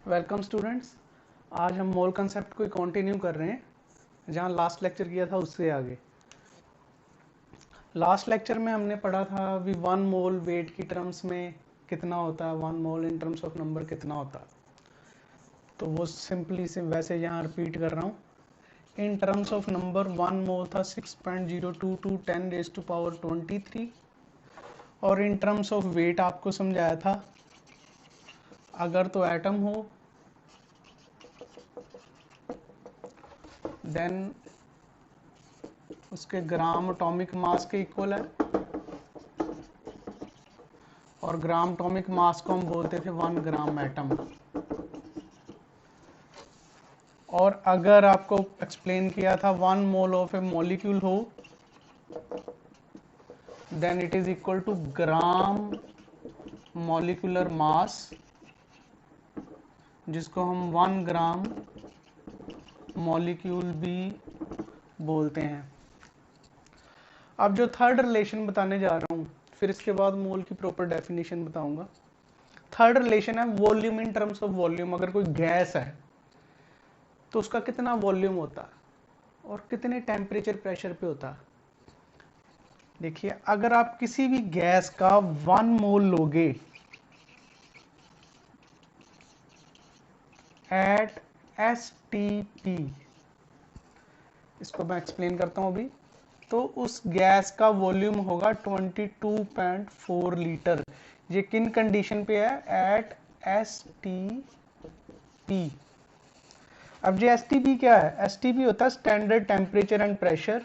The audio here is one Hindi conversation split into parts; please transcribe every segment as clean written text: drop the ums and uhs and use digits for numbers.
Welcome students. आज हम मोल कंसेप्ट को कंटिन्यू कर रहे हैं जहां लास्ट लेक्चर किया था उससे आगे। लास्ट लेक्चर में हमने पढ़ा था अभी वन मोल वेट की टर्म्स में कितना होता है, one mole in terms of number कितना होता है। तो वो सिंपली से वैसे यहाँ रिपीट कर रहा हूँ। इन terms of number one mole था 6.022 10⁻23 और इन टर्म्स ऑफ वेट आपको समझाया था अगर तो एटम हो देन उसके ग्राम एटॉमिक मास के इक्वल है और ग्राम एटॉमिक मास को हम बोलते थे 1 ग्राम एटम। और अगर आपको एक्सप्लेन किया था 1 मोल ऑफ ए मॉलिक्यूल हो then it is equal to gram molecular mass, जिसको हम 1 ग्राम मॉलिक्यूल भी बोलते हैं। अब जो थर्ड रिलेशन बताने जा रहा हूं, फिर इसके बाद मोल की प्रॉपर डेफिनेशन बताऊंगा। थर्ड रिलेशन है volume in terms of volume. अगर कोई गैस है तो उसका कितना वॉल्यूम होता है और कितने टेम्परेचर प्रेशर पे होता है। देखिए, अगर आप किसी भी गैस का 1 मोल लोगे एट STP, इसको मैं एक्सप्लेन करता हूं अभी, तो उस गैस का वॉल्यूम होगा 22.4 लीटर। ये किन कंडीशन पे है? At STP। अब ये STP क्या है? STP होता है स्टैंडर्ड टेम्परेचर एंड प्रेशर।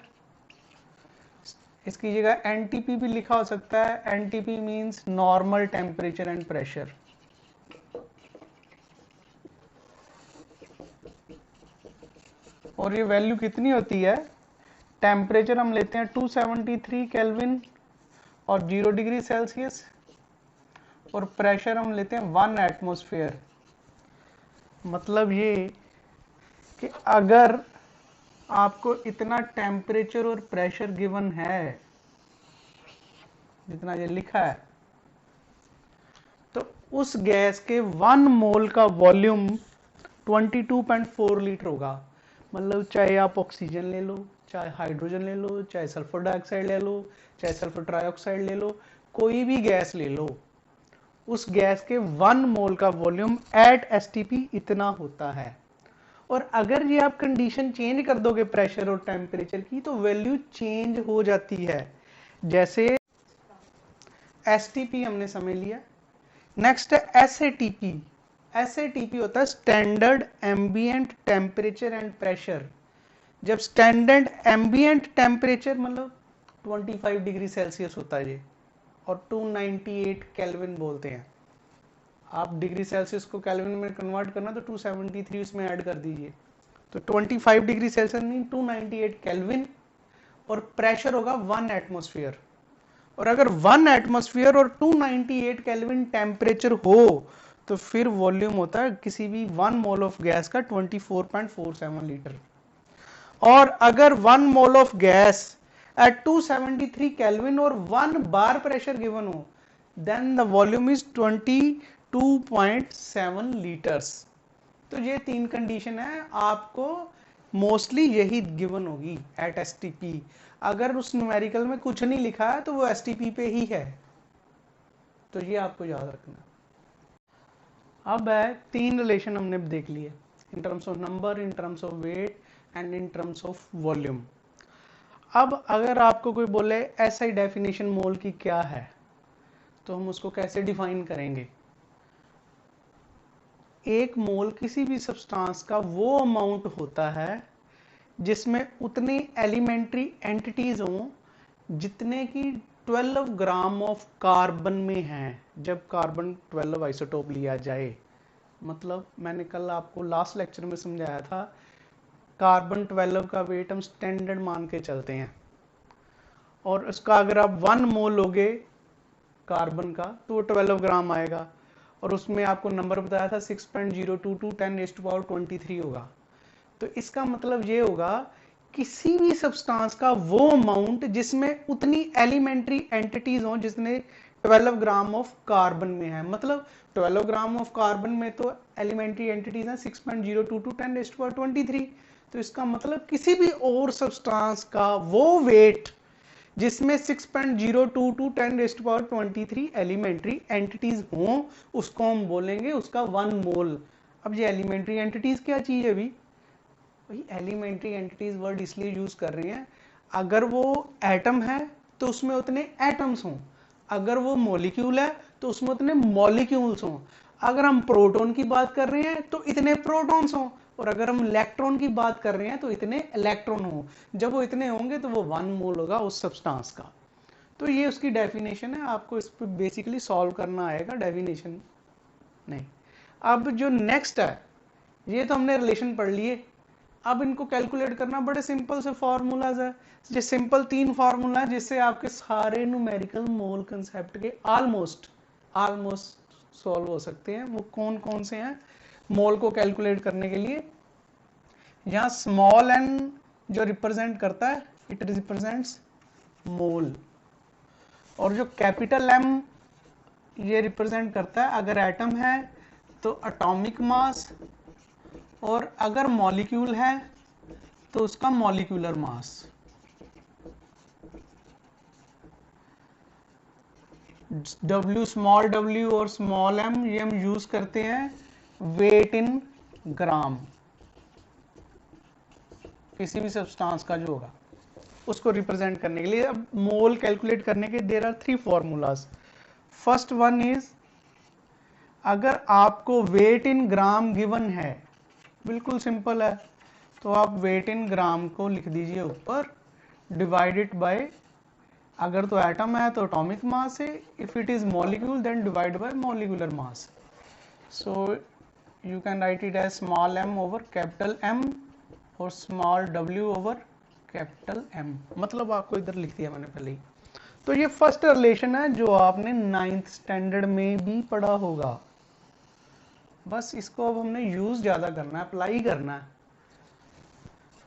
इसकी जगह NTP भी लिखा हो सकता है। NTP means normal temperature and pressure. और ये वैल्यू कितनी होती है? टेम्परेचर हम लेते हैं 273 केल्विन और 0 डिग्री सेल्सियस, और प्रेशर हम लेते हैं 1 एटमॉस्फेयर। मतलब ये कि अगर आपको इतना टेम्परेचर और प्रेशर गिवन है जितना ये लिखा है, तो उस गैस के 1 मोल का वॉल्यूम 22.4 लीटर होगा। मतलब चाहे आप ऑक्सीजन ले लो, चाहे हाइड्रोजन ले लो, चाहे सल्फर डाइऑक्साइड ले लो, चाहे सल्फर ट्राइऑक्साइड ले लो, कोई भी गैस ले लो, उस गैस के 1 मोल का वॉल्यूम एट STP इतना होता है। और अगर ये आप कंडीशन चेंज कर दोगे प्रेशर और टेम्परेचर की, तो वैल्यू चेंज हो जाती है। जैसे STP हमने समझ लिया। नेक्स्ट है SATP। SATP होता है standard ambient temperature and pressure. जब स्टैंडर्ड एम्बिएंट टेम्परेचर मतलब 25 डिग्री सेल्सियस होता है ये, और 298 केल्विन बोलते हैं। आप डिग्री सेल्सियस को केल्विन में कन्वर्ट करना तो 273 उसमें ऐड कर दीजिए, तो 25 डिग्री सेल्सियस मीन 298 केल्विन, और प्रेशर होगा 1 एटमॉस्फेयर। और अगर 1 एटमॉस्फेयर और 298 केल्विन टेम्परेचर हो तो फिर वॉल्यूम होता है किसी भी 1 मोल ऑफ गैस का 24.47 लीटर। और अगर 1 mole of gas at 273 kelvin और 1 बार प्रेशर गिवन हो then the volume is 22.7 litres. तो ये 3 कंडीशन है, आपको मोस्टली यही गिवन होगी एट STP। अगर उस न्यूमेरिकल में कुछ नहीं लिखा है तो वो STP पे ही है, तो ये आपको याद रखना। अब है 3 रिलेशन हमने देख लिए, in terms of number, in terms of weight and in terms of volume. अब अगर आपको कोई बोले SI डेफिनेशन मोल की क्या है, तो हम उसको कैसे डिफाइन करेंगे? एक मोल किसी भी सब्सटेंस का वो अमाउंट होता है जिसमें उतनी एलिमेंट्री एंटिटीज हों जितने की 12 ग्राम ऑफ कार्बन में हैं, जब कार्बन 12 आइसोटोप लिया जाए। मतलब मैंने कल आपको लास्ट लेक्चर में समझाया था, कार्बन 12 का वेट हम स्टैंडर्ड मान के चलते हैं, और उसका अगर आप 1 मोल लोगे कार्बन का तो वो 12 ग्राम आएगा, और उसमें आपको नंबर बताया था 6.022 10⁻23 होगा। तो इसका मतलब ये होगा किसी भी सब्सटेंस का वो अमाउंट जिसमें उतनी एलिमेंट्री एंटिटीज हों जिसने 12 ग्राम ऑफ कार्बन में है, मतलब 12 ग्राम ऑफ कार्बन में तो एलिमेंट्री एंटिटीज है 6.02 टू 10⁻23। तो इसका मतलब किसी भी और सब्सटेंस का वो वेट जिसमें 6.02 टू 10⁻23 एलिमेंट्री एंटिटीज हों, उसको हम बोलेंगे उसका 1 मोल। अब ये एलिमेंट्री एंटिटीज क्या चीज है भाई एलिमेंट्री एंटिटीज वर्ड इसलिए यूज कर रहे हैं, अगर वो एटम है तो उसमें उतने एटम्स हों, अगर वो मॉलिक्यूल है तो उसमें उतने मॉलिक्यूल्स हों, अगर हम प्रोटॉन की बात कर रहे हैं तो इतने प्रोटॉन्स हों, और अगर हम इलेक्ट्रॉन की बात कर रहे हैं तो इतने इलेक्ट्रॉन हों। जब वो इतने होंगे तो वो 1 मोल होगा उस सब्सटेंस का। तो ये उसकी डेफिनेशन है, आपको इस पर बेसिकली सॉल्व करना आएगा, डेफिनेशन नहीं। अब जो नेक्स्ट है, ये तो हमने रिलेशन पढ़ लिए, अब इनको कैलकुलेट करना बड़े सिंपल से फॉर्मूलाज है। ये सिंपल 3 फार्मूला है जिससे आपके सारे न्यूमेरिकल मोल कंसेप्ट के ऑलमोस्ट सॉल्व हो सकते हैं। वो कौन कौन से हैं मोल को कैलकुलेट करने के लिए? यहाँ स्मॉल एन जो रिप्रेजेंट करता है, इट रिप्रेजेंट्स मोल, और जो कैपिटल एम ये रिप्रेजेंट करता है अगर एटम है तो एटॉमिक मास, और अगर मॉलिक्यूल है तो उसका molecular mass. W small w और स्मॉल m ये हम यूज करते हैं वेट इन ग्राम, किसी भी सब्सटेंस का जो होगा उसको रिप्रेजेंट करने के लिए। अब मोल कैलकुलेट करने के there are 3 formulas. First one is, अगर आपको वेट इन ग्राम गिवन है, बिल्कुल सिंपल है, तो आप वेट इन ग्राम को लिख दीजिए ऊपर, डिवाइडेड बाय, अगर तो एटम है तो एटॉमिक मास है, if it is molecule then divide by molecular mass. So you can write it as small m over capital M और small w over capital M, मतलब आपको इधर लिख दिया मैंने पहले ही। तो ये फर्स्ट रिलेशन है जो आपने 9th स्टैंडर्ड में भी पढ़ा होगा, बस इसको अब हमने यूज ज्यादा करना है, अप्लाई करना है।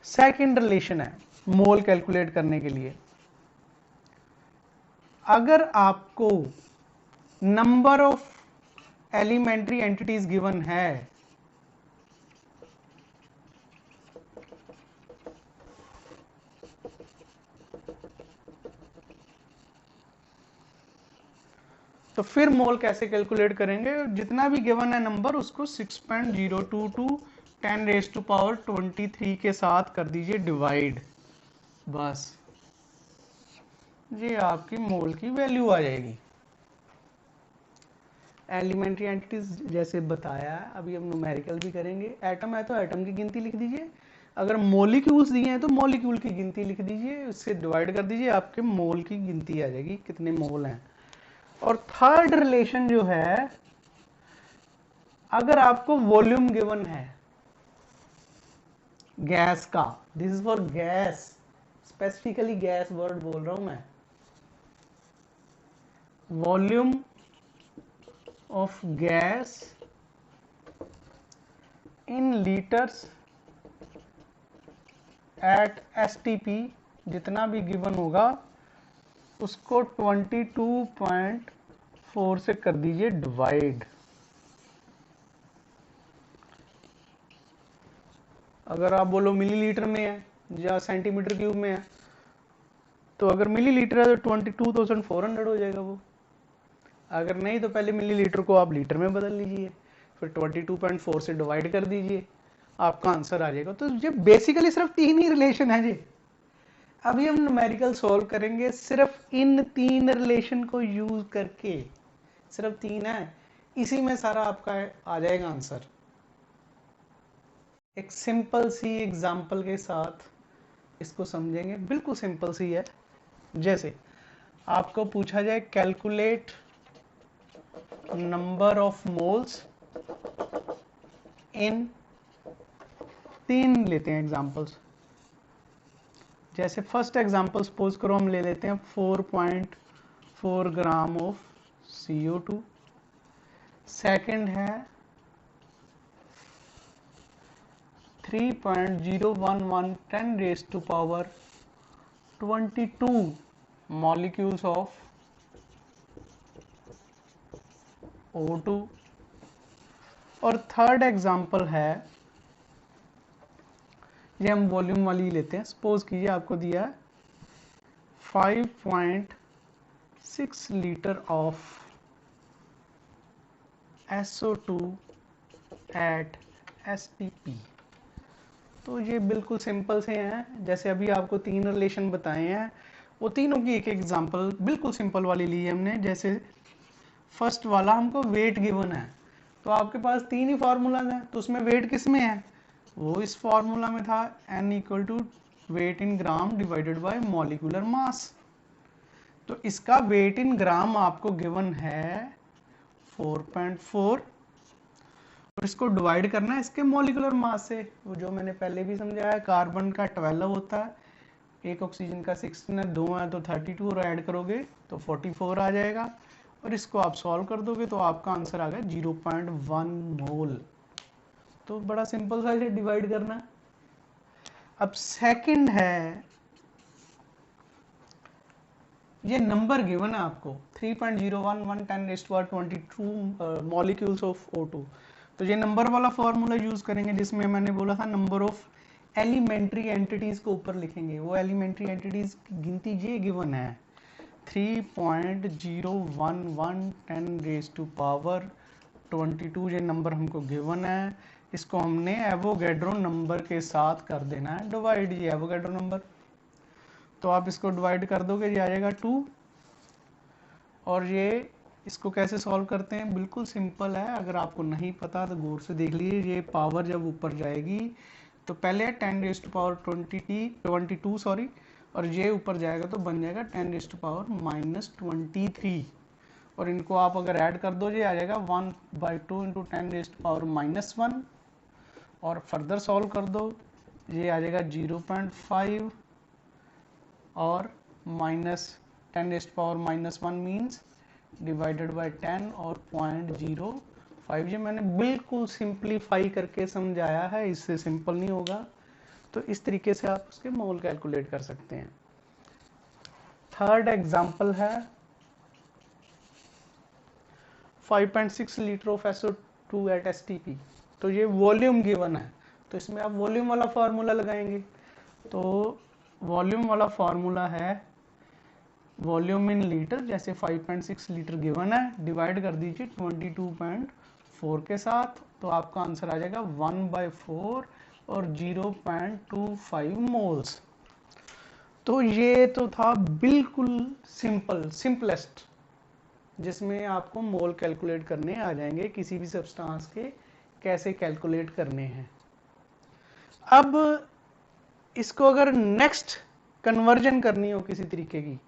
सेकंड रिलेशन है मोल कैलकुलेट करने के लिए, अगर आपको number of elementary entities given है, तो फिर मोल कैसे कैलकुलेट करेंगे? जितना भी गिवन है नंबर उसको 6.02 टू 10⁻23 के साथ कर दीजिए डिवाइड, बस ये आपकी मोल की वैल्यू आ जाएगी। एलिमेंट्री एंटिटीज जैसे बताया, अभी हम न्यूमेरिकल भी करेंगे। एटम है तो एटम की गिनती लिख दीजिए, अगर मॉलिक्यूल्स दिए हैं तो मॉलिक्यूल की गिनती लिख दीजिए, उससे डिवाइड कर दीजिए, आपके मोल की गिनती आ जाएगी कितने मोल हैं। और थर्ड रिलेशन जो है, अगर आपको वॉल्यूम गिवन है गैस का, this is for gas, specifically gas word बोल रहा हूं मैं, volume of gas in litres at STP, जितना भी गिवन होगा उसको 22.4 से कर दीजिए डिवाइड। अगर आप बोलो मिलीलीटर में है या सेंटीमीटर क्यूब में है, तो अगर मिलीलीटर है तो 22,400 हो जाएगा वो, अगर नहीं तो पहले मिलीलीटर को आप लीटर में बदल लीजिए, फिर 22.4 से डिवाइड कर दीजिए, आपका आंसर आ जाएगा। तो ये बेसिकली सिर्फ 3 ही रिलेशन है जी। अभी हम न्यूमेरिकल सॉल्व करेंगे सिर्फ इन 3 रिलेशन को यूज करके, सिर्फ 3 है, इसी में सारा आपका आ जाएगा आंसर। एक सिंपल सी एग्जांपल के साथ इसको समझेंगे, बिल्कुल सिंपल सी है। जैसे आपको पूछा जाए कैलकुलेट नंबर ऑफ मोल्स इन, 3 लेते हैं एग्जांपल्स। जैसे फर्स्ट एग्जांपल सपोज करो हम ले लेते हैं 4.4 ग्राम ऑफ CO2, सेकंड है 3.011 10⁻22 molecules of O2। और थर्ड एग्जांपल है, ये हम वॉल्यूम वाली लेते हैं। सपोज कीजिए आपको दिया है 5.6 litre of SO2 eight STP। तो ये बिल्कुल सिंपल से हैं, जैसे अभी आपको 3 रिलेशन बताए हैं, वो तीनों की एक एग्जांपल बिल्कुल सिंपल वाली ली है हमने। जैसे फर्स्ट वाला हमको वेट गिवन है, तो आपके पास 3 ही फार्मूलाज हैं, तो उसमें वेट किस में है, वो इस फार्मूला में था, N equal to weight in gram divided by molecular mass. तो इसका वेट इन ग्राम आपको गिवन है 4.4, और इसको डिवाइड करना है इसके मॉलिक्यूलर मास से। वो जो मैंने पहले भी समझाया, कार्बन का 12 होता है, एक ऑक्सीजन का 16 है, 2 है तो 32, और ऐड करोगे तो 44 आ जाएगा। और इसको आप सॉल्व कर दोगे तो आपका आंसर आ गया 0.1 मोल। तो बड़ा सिंपल सा इसे डिवाइड करना। अब सेकंड है, ये नंबर गिवन है आपको 3.011 10⁻22 मॉलिक्यूल्स ऑफ O2। तो ये नंबर वाला फॉर्मूला यूज करेंगे, जिसमें मैंने बोला था नंबर ऑफ एलिमेंट्री एंटिटीज को ऊपर लिखेंगे। वो एलिमेंट्री एंटिटीज की गिनती ये गिवन है 3.011 10⁻22। ये नंबर हमको गिवन है, इसको हमने एवोगैड्रो नंबर के साथ कर देना है डिवाइड। ये एवोगैड्रो नंबर, तो आप इसको डिवाइड कर दोगे, ये आ जाएगा 2। और ये इसको कैसे सॉल्व करते हैं, बिल्कुल सिंपल है। अगर आपको नहीं पता तो गौर से देख लीजिए। ये पावर जब ऊपर जाएगी तो पहले 10⁻22 सॉरी, और ये ऊपर जाएगा तो बन जाएगा 10⁻⁻23। और इनको आप अगर ऐड कर दो, ये आ जाएगा 1/2 इंटू 10⁻⁻1। और फर्दर सॉल्व कर दो, ये आ जाएगा 0.5 और माइनस 10⁻⁻1 मीन्स डिवाइडेड बाय 10 और 0.05। ये मैंने बिल्कुल सिंप्लीफाई करके समझाया है, इससे सिंपल नहीं होगा। तो इस तरीके से आप उसके मोल कैलकुलेट कर सकते हैं। थर्ड एग्जांपल है 5.6 litre of SO2 eight STP। तो ये वॉल्यूम गिवन है, तो इसमें आप वॉल्यूम वाला फार्मूला लगाएंगे। तो वॉल्यूम वाला फार्मूला है वॉल्यूम इन लीटर, जैसे 5.6 लीटर गिवन है, डिवाइड कर दीजिए 22.4 के साथ, तो आपका आंसर आ जाएगा 1/4 और 0.25 मोल्स। तो ये तो था बिल्कुल सिंपलेस्ट, जिसमें आपको मोल कैलकुलेट करने आ जाएंगे किसी भी सब्सटेंस के, कैसे कैलकुलेट करने हैं। अब इसको अगर नेक्स्ट कन्वर्जन करनी हो किसी तरीके की,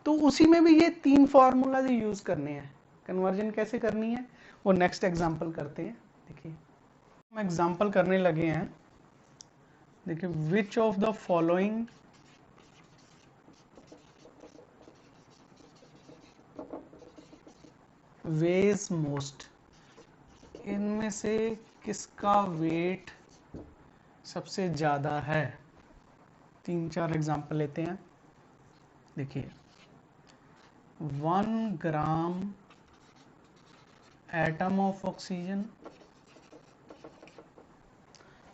तो उसी में भी ये 3 फार्मूला यूज करने हैं। कन्वर्जन कैसे करनी है वो नेक्स्ट एग्जांपल करते हैं। देखिए हम एग्जांपल करने लगे हैं। देखिए, which of the following veg most, इनमें से किसका वेट सबसे ज्यादा है। 3-4 एग्जांपल लेते हैं। देखिए 1 gram atom of oxygen,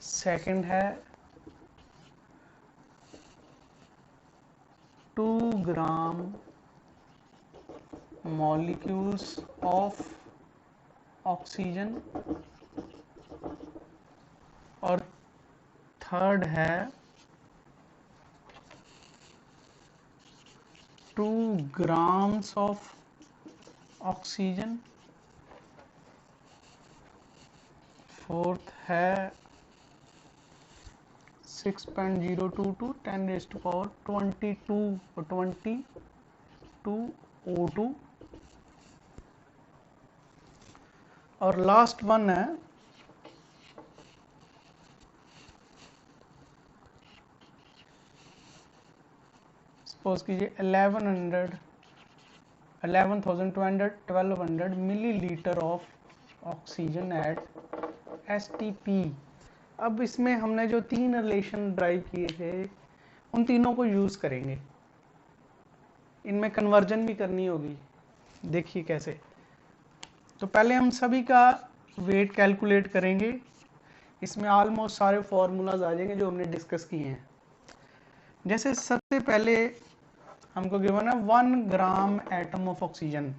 second है 2 ग्राम मॉलिक्यूल्स ऑफ ऑक्सीजन, और थर्ड है 2 grams of ऑक्सीजन, फोर्थ है 6.022 10⁻22 O2, और लास्ट वन है सपोज कीजिए 11,200 millilitre of oxygen at STP। अब इसमें हमने जो 3 रिलेशन ड्राइव किए थे, उन तीनों को यूज करेंगे। इनमें कन्वर्जन भी करनी होगी। देखिए कैसे, तो पहले हम सभी का वेट कैलकुलेट करेंगे। इसमें ऑलमोस्ट सारे फॉर्मूलाज आ जाएंगे जो हमने डिस्कस किए हैं। जैसे सबसे पहले हमको गिवन है 1 ग्राम एटम ऑफ ऑक्सीजन।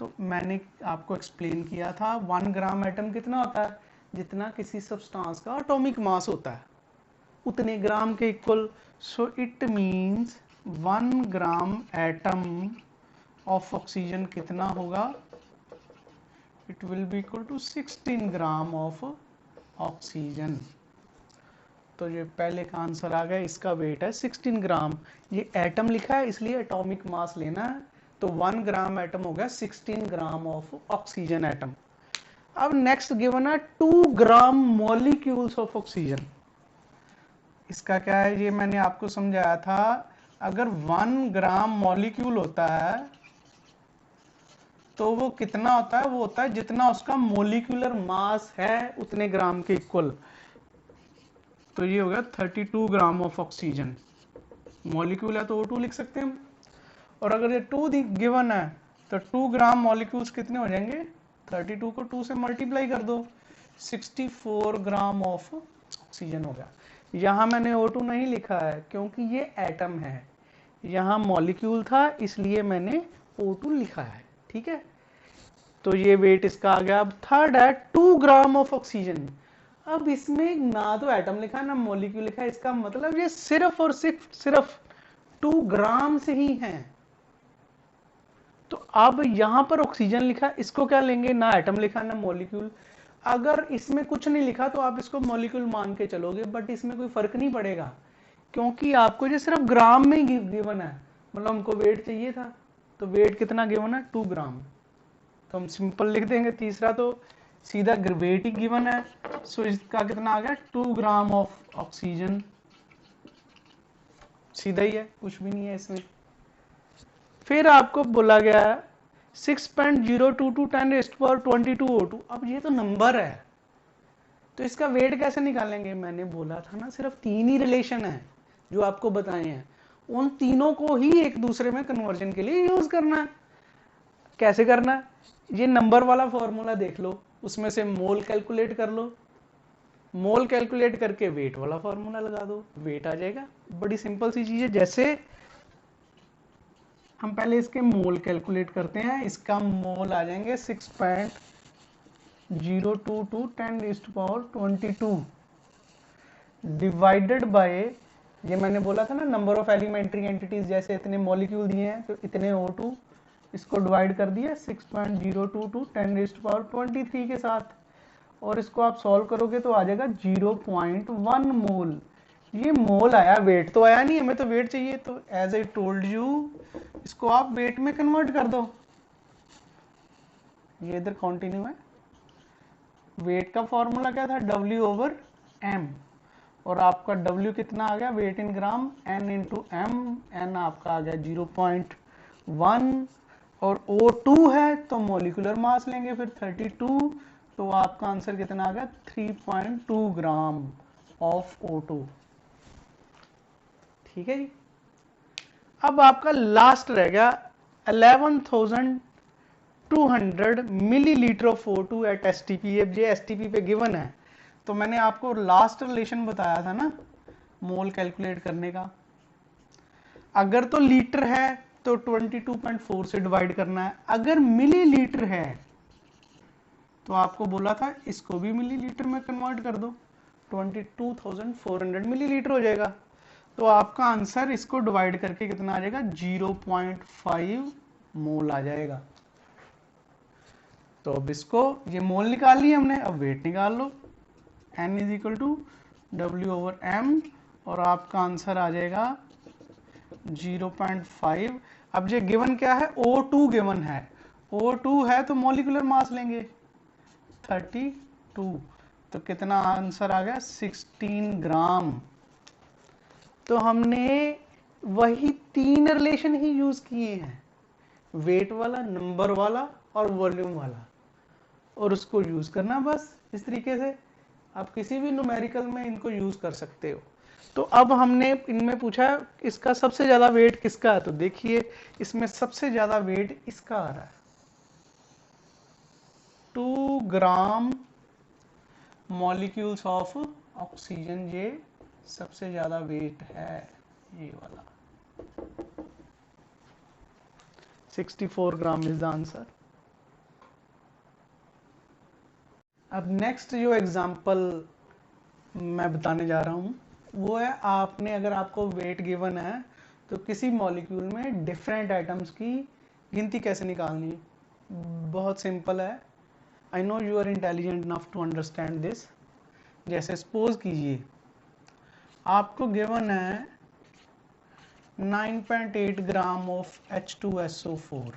तो मैंने आपको एक्सप्लेन किया था 1 ग्राम एटम कितना होता है, जितना किसी सब्सटेंस का एटॉमिक मास होता है उतने ग्राम के equal. So it means 1 gram atom of oxygen कितना होगा, it will be equal to 16 gram of oxygen. तो ये पहले का आंसर आ गया, इसका वेट है 16 ग्राम। ये एटम लिखा है इसलिए एटॉमिक मास लेना है, तो 1 ग्राम एटम हो गया 16 ग्राम ऑफ ऑक्सीजन एटम। अब नेक्स्ट गिवन है 2 ग्राम मॉलिक्यूल्स ऑफ ऑक्सीजन। इसका क्या है, ये मैंने आपको समझाया था, अगर 1 ग्राम मॉलिक्यूल होता है तो वो कितना होता है, वो होता है जितना उसका मोलिकुलर मास है उतने ग्राम के इक्वल। तो ये हो गया 32 ग्राम ऑफ ऑक्सीजन। मॉलिक्यूल है तो O2 लिख सकते हैं हम। और अगर ये 2 गिवन है तो 2 ग्राम मॉलिक्यूल्स कितने हो जाएंगे, 32 को 2 से मल्टीप्लाई कर दो, 64 ग्राम ऑफ ऑक्सीजन हो गया। यहाँ मैंने O2 नहीं लिखा है क्योंकि ये एटम है, यहाँ मॉलिक्यूल था इसलिए मैंने O2 लिखा है। ठीक है, तो ये वेट इसका आ गया। अब थर्ड है 2 ग्राम ऑफ ऑक्सीजन। अब इसमें ना तो एटम लिखा है ना मॉलिक्यूल लिखा है, इसका मतलब ये सिर्फ और सिर्फ 2 ग्राम से ही है। तो अब यहां पर ऑक्सीजन लिखा, इसको क्या लेंगे, ना एटम लिखा ना मॉलिक्यूल। अगर इसमें कुछ नहीं लिखा तो आप इसको मॉलिक्यूल मान के चलोगे, बट इसमें कोई फर्क नहीं पड़ेगा क्योंकि आपको ये सिर्फ ग्राम में गिवन है, मतलब हमको वेट चाहिए था। तो वेट कितना गिवन है, 2 ग्राम, तो हम सिंपल लिख देंगे। तीसरा तो सीधा वेट ही गिवन है, सो इसका कितना आ गया, 2 ग्राम ऑफ ऑक्सीजन। सीधा ही है, कुछ भी नहीं है इसमें। फिर आपको बोला गया 6.022 10⁻22 O2। अब ये तो नंबर है तो इसका वेट कैसे निकालेंगे, मैंने बोला था ना सिर्फ 3 ही रिलेशन है जो आपको बताए हैं, उन तीनों को ही एक दूसरे में कन्वर्जन के लिए यूज करना है। कैसे करना है, ये नंबर वाला फॉर्मूला देख लो, उसमें से मोल कैलकुलेट कर लो, मोल कैलकुलेट करके वेट वाला फॉर्मूला लगा दो, वेट आ जाएगा। बड़ी सिंपल सी चीज है। जैसे हम पहले इसके मोल कैलकुलेट करते हैं, इसका मोल आ जाएंगे 6.022 10⁻22 डिवाइडेड बाय, ये मैंने बोला था ना नंबर ऑफ एलिमेंट्री एंटिटीज, जैसे इतने मॉलिक्यूल दिए हैं तो इतने O2, इसको डिवाइड कर दिया 6.022 10⁻23 के साथ, और इसको आप सॉल्व करोगे तो आ जाएगा 0.1 मोल। ये मोल आया, वेट तो आया नहीं, हमें तो वेट चाहिए। तो एज आई टोल्ड यू इसको आप वेट में कन्वर्ट कर दो, ये इधर कंटिन्यू है। वेट का फॉर्मूला क्या था, W/m, और आपका W कितना आ गया, wait in gram, N into M, N आपका आ गया 0.1, और O2 है तो मोलिकुलर मास लेंगे फिर 32, तो आपका आंसर कितना आ गया, 3.2 ग्राम ऑफ O2। ठीक है जी। अब आपका लास्ट रह गया 11,200 millilitre of O2 eight STP। अब ये STP पे गिवन है, तो मैंने आपको लास्ट रिलेशन बताया था ना मोल कैलकुलेट करने का। अगर तो लीटर है तो 22.4 से डिवाइड करना है, अगर मिलीलीटर है तो आपको बोला था इसको भी मिलीलीटर में कन्वर्ट कर दो, 22,400 मिलीलीटर हो जाएगा। तो आपका आंसर इसको डिवाइड करके कितना आ जाएगा, 0.5 मोल आ जाएगा। तो अब इसको ये मोल निकाल लिया हमने, अब वेट निकाल लो, N is equal to W/m, और आपका आंसर आ जाएगा 0.5। अब ये गिवन क्या है, O2 गिवन है, O2 है तो मॉलिकुलर मास लेंगे 32, तो कितना आंसर आ गया, 16 ग्राम। तो हमने वही 3 रिलेशन ही यूज किए हैं, वेट वाला, नंबर वाला और वॉल्यूम वाला, और उसको यूज करना बस इस तरीके से। आप किसी भी न्यूमेरिकल में इनको यूज कर सकते हो। तो अब हमने इनमें पूछा इसका सबसे ज्यादा वेट किसका है, तो देखिए इसमें सबसे ज्यादा वेट इसका आ रहा है। 2 ग्राम मॉलिक्यूल्स ऑफ ऑक्सीजन, ये सबसे ज्यादा वेट है, ये वाला 64 ग्राम इज द आंसर। अब नेक्स्ट जो एग्जांपल मैं बताने जा रहा हूं वो है, आपने अगर आपको वेट गिवन है तो किसी मॉलिक्यूल में डिफरेंट एटम्स की गिनती कैसे निकालनी है। बहुत सिंपल है, I know you are intelligent enough to understand this. जैसे सपोज कीजिए आपको गिवन है 9.8 ग्राम ऑफ H2SO4।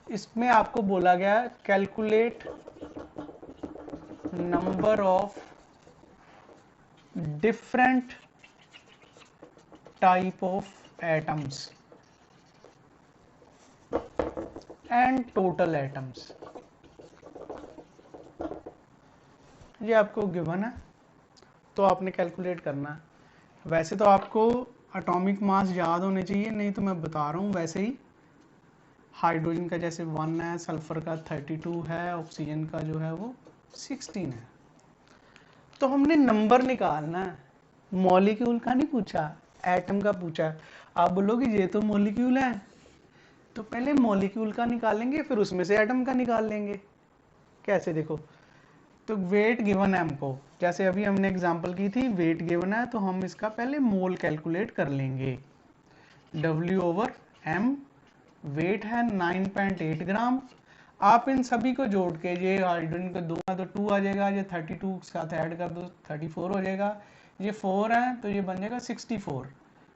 इसमें आपको बोला गया calculate number of different type of atoms and total atoms. ये आपको गिवन है तो आपने कैलकुलेट करना है। वैसे तो आपको एटॉमिक मास याद होने चाहिए, नहीं तो मैं बता रहा हूँ वैसे ही। हाइड्रोजन का जैसे 1 है, सल्फर का 32 है, ऑक्सीजन का जो है वो 16 है। तो हमने नंबर निकालना है, मॉलिक्यूल का नहीं पूछा, एटम का पूछा। आप बोलोगे ये तो मॉलिक्यूल है, तो पहले मॉलिक्यूल का निकालेंगे फिर उसमें से एटम का निकाल लेंगे। कैसे देखो, तो वेट गिवन है हमको, जैसे अभी हमने एग्जांपल की थी, वेट गिवन है तो हम इसका पहले मोल कैलकुलेट कर लेंगे। W/m वेट है 9.8 ग्राम। आप इन सभी को जोड़ के, ये हाइड्रोजन को 2 है तो 2 आ जाएगा, ये 32 के साथ ऐड कर दो 34 हो जाएगा, ये 4 है तो ये बन जाएगा 64,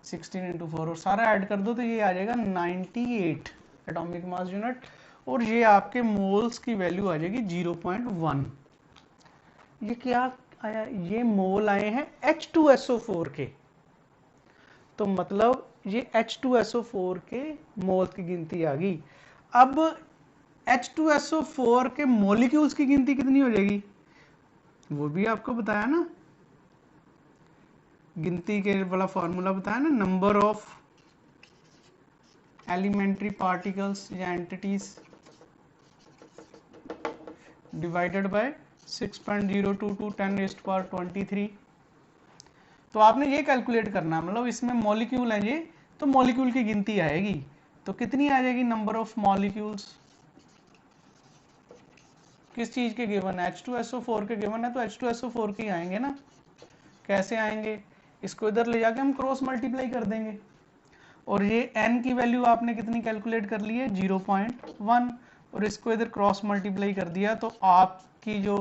16 इंटू 4 और सारा ऐड कर दो तो ये आ जाएगा 98 एटॉमिक मास यूनिट। और ये आपके मोल्स की वैल्यू आ जाएगी 0.1। ये क्या आया, ये मोल आए हैं H2SO4 के, तो मतलब ये H2SO4 के मोल की गिनती आ गई। अब H2SO4 के मॉलिक्यूल्स की गिनती कितनी हो जाएगी, वो भी आपको बताया ना, गिनती के वाला फॉर्मूला बताया ना, नंबर ऑफ एलिमेंट्री पार्टिकल्स या एंटिटीज डिवाइडेड बाय 6.022 10⁻23। तो आपने ये कैलकुलेट करना, मतलब इसमें मॉलिक्यूल है ये, तो मॉलिक्यूल की गिनती आएगी। तो कितनी आ जाएगी नंबर ऑफ मॉलिक्यूल्स, किस चीज के गिवन है, H2SO4 के गिवन है तो H2SO4 के आएंगे ना। कैसे आएंगे, इसको इधर ले जाके हम क्रॉस मल्टीप्लाई कर देंगे। और ये n की वैल्यू आपने कितनी कैलकुलेट कर ली है 0.1, और इसको इधर क्रॉस मल्टीप्लाई कर दिया तो आपकी जो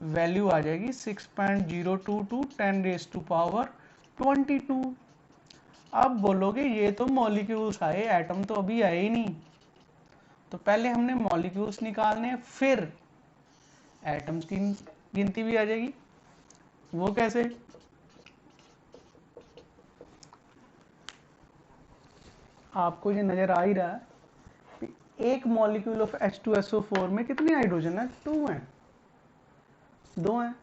वैल्यू आ जाएगी 6.022 10⁻22। अब बोलोगे ये तो मॉलिक्यूल्स आए, एटम तो अभी आए ही नहीं। तो पहले हमने मॉलिक्यूल्स निकालने, फिर एटम्स की गिनती भी आ जाएगी। वो कैसे, आपको ये नजर आ ही रहा है कि एक मॉलिक्यूल ऑफ H2SO4 में कितने हाइड्रोजन है, 2 हैं, 2 हैं।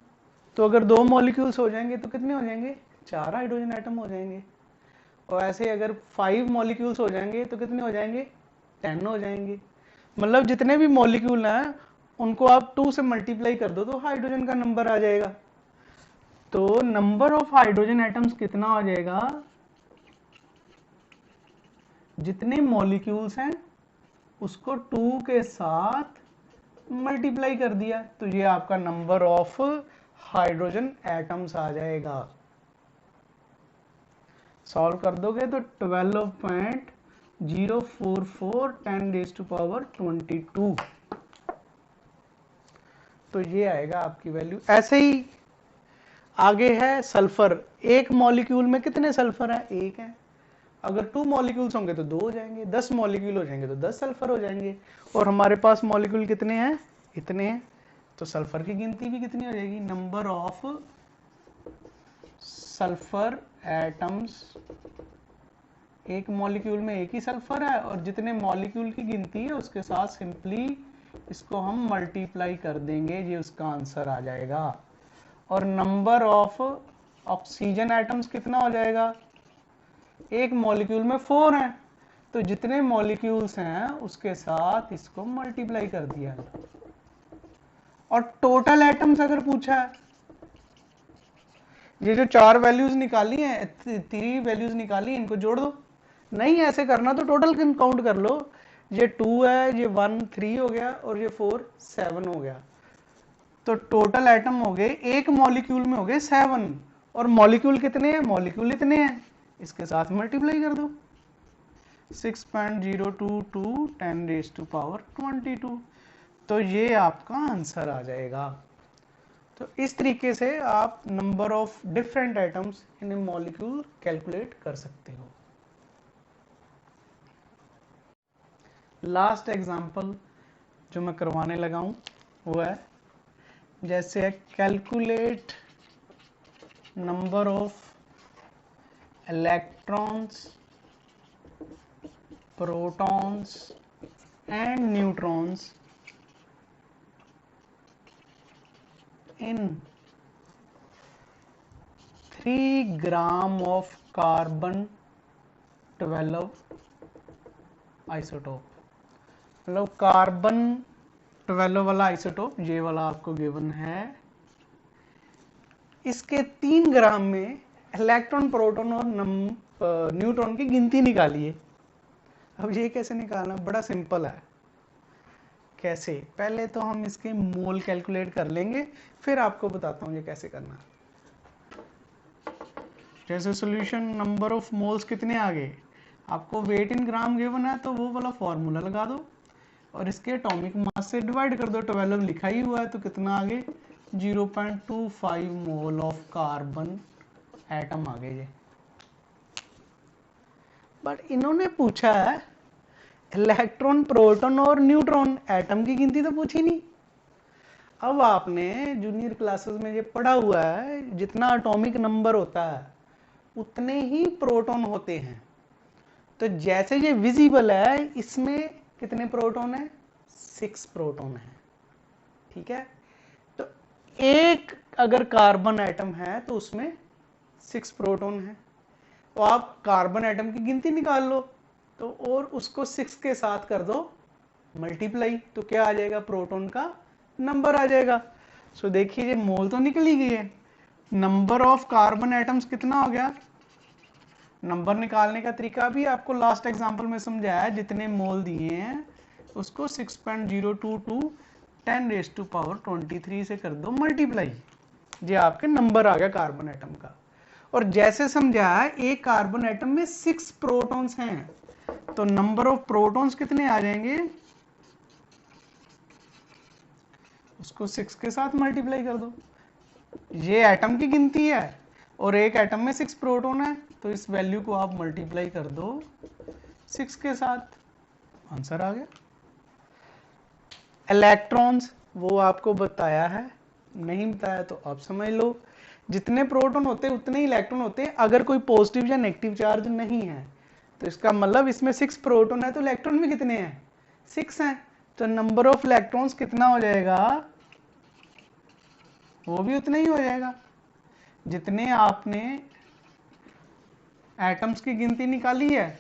तो अगर 2 मॉलिक्यूल्स हो जाएंगे तो कितने हो जाएंगे, 4 हाइड्रोजन एटम हो जाएंगे। और ऐसे अगर 5 मॉलिक्यूल्स हो जाएंगे तो कितने हो जाएंगे, 10 हो जाएंगे। मतलब जितने भी मॉलिक्यूल हैं उनको आप 2 से मल्टीप्लाई कर दो तो हाइड्रोजन का नंबर आ जाएगा। तो नंबर ऑफ हाइड्रोजन एटम्स कितना हो जाएगा, जितने मॉलिक्यूल्स हैं उसको 2 के साथ मल्टीप्लाई कर दिया तो ये आपका नंबर ऑफ हाइड्रोजन एटम्स आ जाएगा। सॉल्व कर दोगे तो 12.044 10⁻22, तो ये आएगा आपकी वैल्यू। ऐसे ही आगे है सल्फर, एक मॉलिक्यूल में कितने सल्फर है, 1 है। अगर 2 मॉलिक्यूल्स होंगे तो 2 हो जाएंगे, 10 मॉलिक्यूल हो जाएंगे तो 10 सल्फर हो जाएंगे। और हमारे पास मॉलिक्यूल कितने हैं, इतने हैं, तो सल्फर की गिनती भी कितनी हो जाएगी, नंबर ऑफ सल्फर एटम्स, एक मॉलिक्यूल में एक ही सल्फर है और जितने मॉलिक्यूल की गिनती है उसके साथ सिंपली इसको हम मल्टीप्लाई कर देंगे, ये उसका आंसर आ जाएगा। और नंबर ऑफ ऑक्सीजन एटम्स कितना हो जाएगा, एक मॉलिक्यूल में 4 हैं तो जितने मॉलिक्यूल्स हैं उसके साथ इसको मल्टीप्लाई कर दिया। और टोटल एटम्स अगर पूछा है, ये जो 4 वैल्यूज निकाली हैं, 3 वैल्यूज निकाली, इनको जोड़ दो। नहीं ऐसे करना तो टोटल काउंट कर लो। ये 2 है, ये 1 3 हो गया, और ये 4 7 हो गया। तो टोटल एटम हो गए एक मॉलिक्यूल में हो गए 7। और मॉलिक्यूल कितने हैं? मॉलिक्यूल इतने हैं, इसके साथ मल्टीप्लाई कर दो। 6.022 10⁻22। तो ये आपका आंसर आ जाएगा। तो इस तरीके से आप number of different atoms in A molecule calculate कर सकते हो। लास्ट एग्जांपल जो मैं करवाने लगा हूं वो है, जैसे calculate number of electrons, protons and neutrons in 3 gram of carbon 12 isotope. मतलब कार्बन 12 वाला आइसोटोप, ये वाला आपको गिवन है, इसके 3 ग्राम में इलेक्ट्रॉन, प्रोटॉन और न्यूट्रॉन की गिनती निकालिए। अब ये कैसे निकालना? बड़ा सिंपल है। कैसे? पहले तो हम इसके मोल कैलकुलेट कर लेंगे, फिर आपको बताता हूं ये कैसे करना। जैसे सॉल्यूशन नंबर ऑफ मोल्स कितने आ गए, आपको वेट इन ग्राम गिवन है तो वो वाला फॉर्मूला लगा दो और इसके एटॉमिक मास से डिवाइड कर दो। 12 लिखा ही हुआ है तो कितना आगे 0.25 मोल ऑफ कार्बन एटम आ गए। बट इन्होंने पूछा है इलेक्ट्रॉन, प्रोटॉन और न्यूट्रॉन, एटम की गिनती तो पूछी नहीं। अब आपने जूनियर क्लासेस में ये पढ़ा हुआ है, जितना एटॉमिक नंबर होता है उतने ही प्रोटॉन होते हैं। तो जैसे ये विजिबल है, इसमें कितने प्रोटॉन है? 6 प्रोटॉन है। ठीक है, तो एक अगर कार्बन एटम है तो उसमें 6 प्रोटॉन है। तो आप कार्बन एटम की गिनती निकाल लो, तो और उसको 6 के साथ कर दो मल्टीप्लाई, तो क्या आ जाएगा? प्रोटॉन का नंबर आ जाएगा। सो देखिए ये मोल तो निकल ही गई है। नंबर ऑफ कार्बन एटम्स कितना हो गया? नंबर निकालने का तरीका भी आपको लास्ट एग्जांपल में समझाया, जितने मोल दिए हैं उसको 6.022 10⁻23 से कर दो मल्टीप्लाई, ये आपके नंबर आ गया कार्बन एटम का। और जैसे समझाया एक कार्बन एटम में 6 प्रोटॉन्स हैं, तो नंबर ऑफ प्रोटॉन्स कितने आ जाएंगे? उसको 6 के साथ मल्टीप्लाई कर दो। ये एटम की गिनती है और एक एटम में 6 प्रोटॉन है, तो इस वैल्यू को आप मल्टीप्लाई कर दो 6 के साथ, आंसर आ गया। इलेक्ट्रॉन्स वो आपको बताया है, नहीं बताया तो आप समझ लो। जितने प्रोटॉन होते हैं उतने ही इलेक्ट्रॉन होते हैं। अगर कोई पॉजिटिव या नेगेटिव चार्ज नहीं है तो इसका मतलब इसमें 6 प्रोटॉन है, तो इलेक्ट्रॉन भी कितने हैं? 6 हैं। तो नंबर ऑफ इलेक्ट्रॉन्स कितना हो जाएगा? वो भी उतना ही हो जाएगा जितने आपने एटम्स की गिनती निकाली है,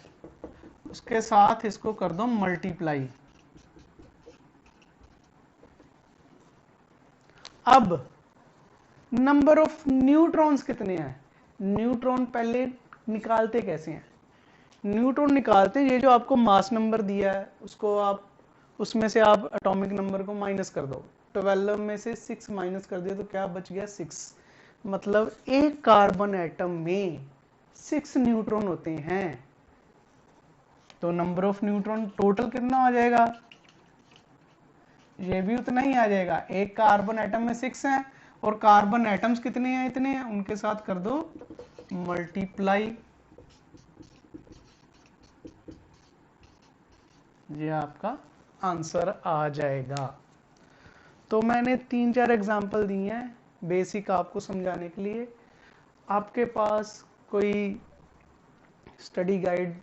उसके साथ इसको कर दो मल्टीप्लाई। अब नंबर ऑफ न्यूट्रॉन्स कितने हैं? न्यूट्रॉन पहले निकालते कैसे हैं? न्यूट्रॉन निकालते हैं, ये जो आपको मास नंबर दिया है उसको आप, उसमें से आप एटॉमिक नंबर को माइनस कर दो। 12 में से 6 माइनस कर दिया तो क्या बच गया? 6। मतलब एक कार्बन एटम में 6 न्यूट्रॉन होते हैं। तो नंबर ऑफ न्यूट्रॉन टोटल कितना आ जाएगा? ये भी उतना ही आ जाएगा। एक कार्बन एटम में 6 हैं और कार्बन एटम्स कितने हैं? इतने हैं, उनके साथ कर दो मल्टीप्लाई, ये आपका आंसर आ जाएगा। तो मैंने 3-4 एग्जांपल दिए हैं बेसिक आपको समझाने के लिए। आपके पास कोई स्टडी गाइड,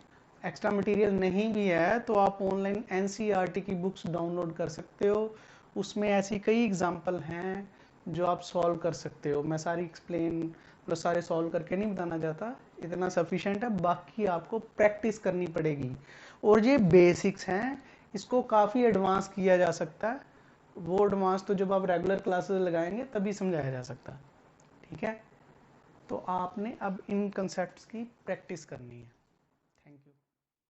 एक्स्ट्रा मटेरियल नहीं भी है तो आप ऑनलाइन एनसीईआरटी की बुक्स डाउनलोड कर सकते हो। उसमें ऐसी कई एग्जांपल हैं जो आप सॉल्व कर सकते हो। मैं सारी एक्सप्लेन, मतलब सारे सॉल्व करके नहीं बताना चाहता, इतना सफिशिएंट है। बाकी आपको प्रैक्टिस करनी पड़ेगी। और ये बेसिक्स हैं, इसको काफ़ी एडवांस किया जा सकता है। वो एडवांस तो जब आप रेगुलर क्लासेस लगाएंगे तभी समझाया जा सकता है। ठीक है, तो आपने अब इन कंसेप्ट की प्रैक्टिस करनी है।